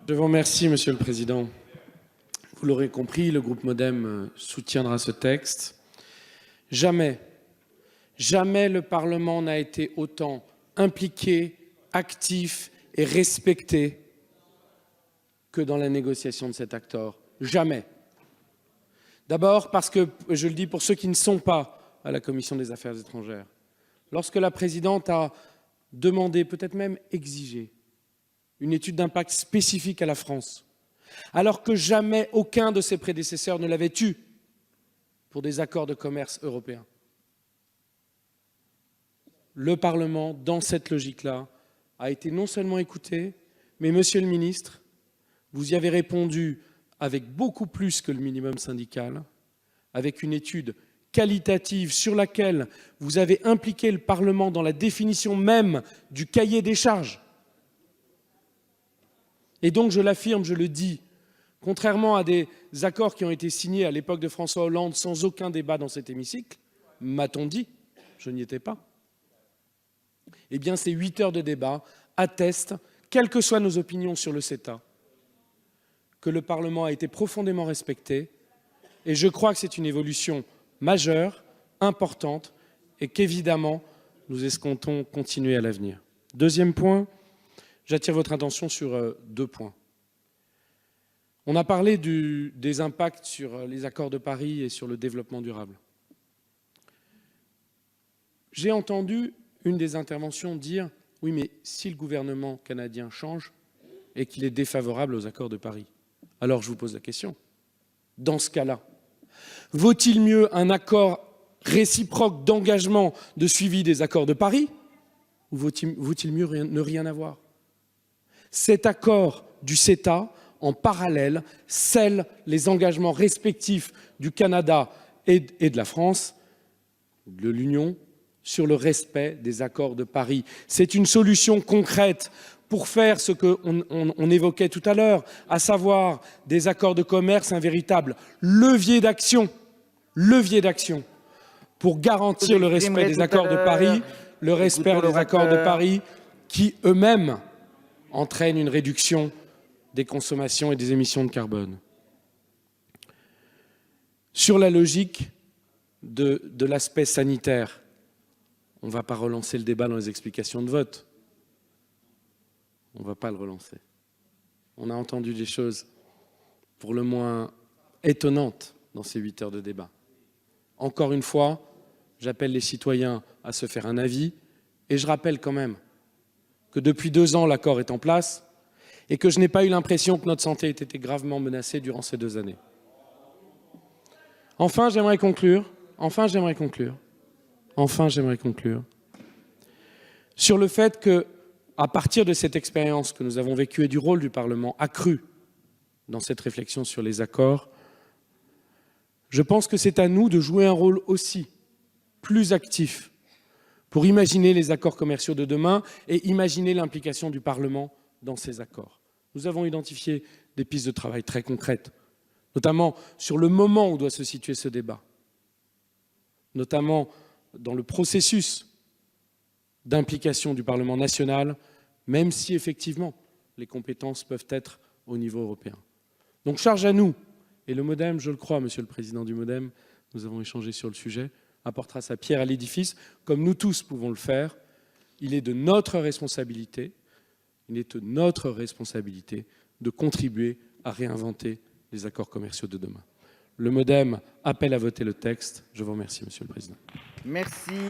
Je vous remercie, Monsieur le Président. Vous l'aurez compris, le groupe MoDem soutiendra ce texte. Jamais le Parlement n'a été autant impliqué, actif et respecté que dans la négociation de cet accord. Jamais. D'abord parce que, je le dis pour ceux qui ne sont pas à la Commission des Affaires étrangères, lorsque la présidente a demandé, peut-être même exigé, une étude d'impact spécifique à la France, alors que jamais aucun de ses prédécesseurs ne l'avait eu pour des accords de commerce européens. Le Parlement, dans cette logique-là, a été non seulement écouté, mais, Monsieur le ministre, vous y avez répondu avec beaucoup plus que le minimum syndical, avec une étude qualitative sur laquelle vous avez impliqué le Parlement dans la définition même du cahier des charges. Et donc, je l'affirme, je le dis, contrairement à des accords qui ont été signés à l'époque de François Hollande sans aucun débat dans cet hémicycle, m'a-t-on dit, je n'y étais pas, eh bien, ces 8 heures de débat attestent, quelles que soient nos opinions sur le CETA, que le Parlement a été profondément respecté, et je crois que c'est une évolution majeure, importante, et qu'évidemment, nous escomptons continuer à l'avenir. Deuxième point, j'attire votre attention sur 2 points. On a parlé des impacts sur les accords de Paris et sur le développement durable. J'ai entendu une des interventions dire « oui, mais si le gouvernement canadien change et qu'il est défavorable aux accords de Paris ». Alors je vous pose la question, dans ce cas-là, vaut-il mieux un accord réciproque d'engagement de suivi des accords de Paris ou vaut-il mieux ne rien avoir? Cet accord du CETA, en parallèle, scelle les engagements respectifs du Canada et de la France, de l'Union, sur le respect des accords de Paris. C'est une solution concrète pour faire ce qu'on évoquait tout à l'heure, à savoir des accords de commerce, un véritable levier d'action pour garantir le respect des accords de Paris, le respect des accords de Paris qui eux-mêmes entraînent une réduction des consommations et des émissions de carbone. Sur la logique de l'aspect sanitaire, on ne va pas relancer le débat dans les explications de vote. On ne va pas le relancer. On a entendu des choses pour le moins étonnantes dans ces 8 heures de débat. Encore une fois, j'appelle les citoyens à se faire un avis et je rappelle quand même que depuis 2 ans, l'accord est en place et que je n'ai pas eu l'impression que notre santé ait été gravement menacée durant ces 2 années. Enfin, j'aimerais conclure sur le fait que, à partir de cette expérience que nous avons vécue et du rôle du Parlement accru dans cette réflexion sur les accords, je pense que c'est à nous de jouer un rôle aussi plus actif pour imaginer les accords commerciaux de demain et imaginer l'implication du Parlement dans ces accords. Nous avons identifié des pistes de travail très concrètes, notamment sur le moment où doit se situer ce débat, notamment dans le processus d'implication du Parlement national, même si effectivement les compétences peuvent être au niveau européen. Donc charge à nous, et le MoDem, je le crois, Monsieur le Président du MoDem, nous avons échangé sur le sujet, apportera sa pierre à l'édifice, comme nous tous pouvons le faire. Il est de notre responsabilité de contribuer à réinventer les accords commerciaux de demain. Le MoDem appelle à voter le texte. Je vous remercie, Monsieur le Président. Merci.